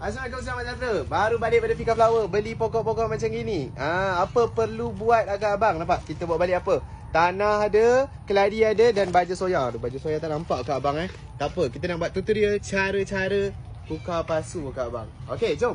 Assalamualaikum, selamat sejahtera. Baru balik pada Fika Flower, beli pokok-pokok macam gini. Apa perlu buat agak abang? Nampak? Kita bawa balik apa? Tanah ada, keladi ada dan baju soya. Aduh, baju soya tak nampak kat abang Tak apa, kita nak buat tutorial cara-cara tukar pasu kat abang. Okey, jom.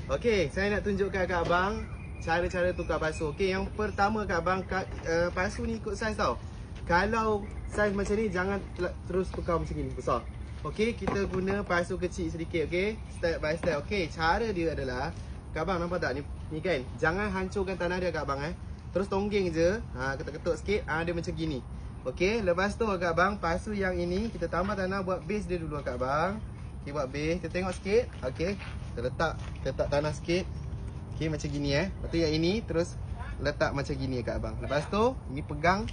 Okey, saya nak tunjukkan kat abang cara-cara tukar pasu. Okey, yang pertama kat abang, pasu ni ikut saiz tau. Kalau saiz macam ni, jangan terus tukar macam ni, besar. Okey, kita guna pasu kecil sedikit, okey. Step by step. Okey, cara dia adalah, kat abang nampak tak ni kan? Jangan hancurkan tanah dia kat abang Terus tonggeng je, ketuk-ketuk sikit, dia macam gini. Okey, lepas tu kat abang, pasu yang ini kita tambah tanah, buat base dia dulu kat abang. Okey, buat base, kita tengok sikit. Okey, kita letak tanah sikit. Okey, macam gini Lepas tu yang ini terus letak macam gini kat abang. Lepas tu ini pegang,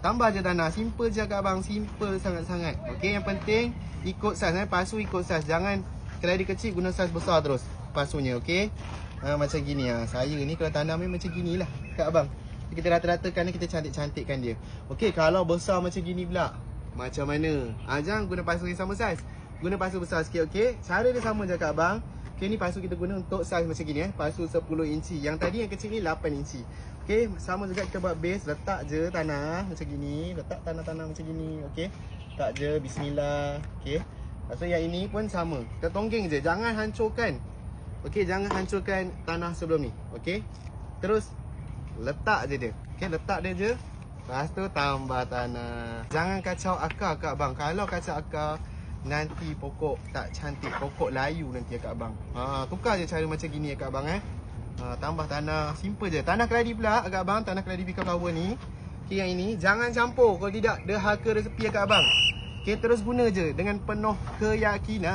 tambah je tanah. Simple je kat abang, simple sangat-sangat. Okey, yang penting ikut saiz pasu ikut saiz. Jangan keladi kecil guna saiz besar terus pasunya, okey. Macam gini Saya ni kalau tanam ni macam ginilah kat abang. Kita rata-ratakan kita cantik-cantikkan dia. Okey, kalau besar macam gini pula, macam mana? Jangan guna pasu yang sama saiz. Guna pasu besar sikit, okey. Cara dia sama je kat abang. Okey, ni pasu kita guna untuk saiz macam gini pasu 10 inci. Yang tadi yang kecil ni 8 inci. Okey, sama juga kita buat base, letak je tanah macam gini, letak tanah-tanah macam gini, okey. Letak je, bismillah. Okey. Lepas tu yang ini pun sama. Kita tonggeng je, jangan hancurkan. Okey, jangan hancurkan tanah sebelum ni. Okey. Terus letak je dia. Okey, letak dia je. Lepas tu tambah tanah. Jangan kacau akar kat abang. Kalau kacau akar, nanti pokok tak cantik, pokok layu nanti kat abang. Tukar je cara macam gini kat abang tambah tanah, simple je. Tanah keladi pula kat abang, tanah keladi Fika Flower ni. Okey, yang ini jangan campur, kalau tidak derhaka rezeki kat abang. Okey, terus guna je dengan penuh keyakinan.